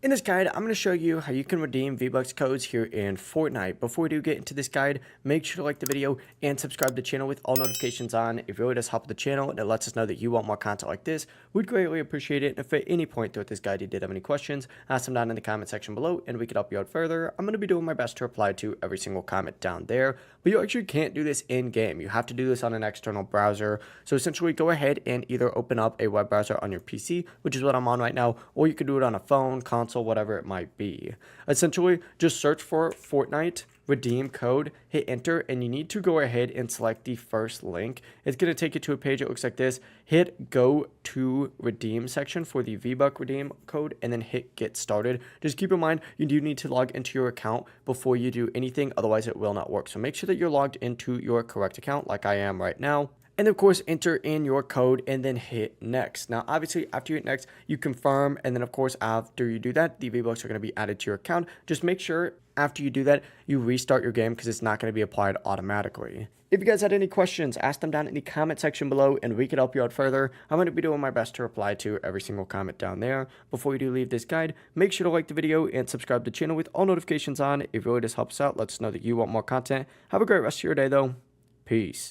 In this guide, I'm going to show you how you can redeem V-Bucks codes here in Fortnite. Before we do get into this guide, make sure to like the video and subscribe to the channel with all notifications on. It really does help the channel and it lets us know that you want more content like this. We'd greatly appreciate it. And if at any point throughout this guide you did have any questions, ask them down in the comment section below and we could help you out further. I'm going to be doing my best to reply to every single comment down there. But you actually can't do this in-game. You have to do this on an external browser. So essentially go ahead and either open up a web browser on your PC, which is what I'm on right now, or you could do it on a phone, console, whatever it might be. Essentially, just search for Fortnite, redeem code, hit enter, and you need to go ahead and select the first link. It's going to take you to a page that looks like this. Hit go to redeem section for the Vbuck redeem code, and then hit get started. Just keep in mind, you do need to log into your account before you do anything, otherwise it will not work. So make sure that you're logged into your correct account like I am right now. And of course, enter in your code and then hit next. Now, obviously, after you hit next, you confirm. And then, of course, after you do that, the V-Bucks are going to be added to your account. Just make sure after you do that, you restart your game because it's not going to be applied automatically. If you guys had any questions, ask them down in the comment section below and we could help you out further. I'm going to be doing my best to reply to every single comment down there. Before you do leave this guide, make sure to like the video and subscribe to the channel with all notifications on. It really does help us out. Let us know that you want more content. Have a great rest of your day, though. Peace.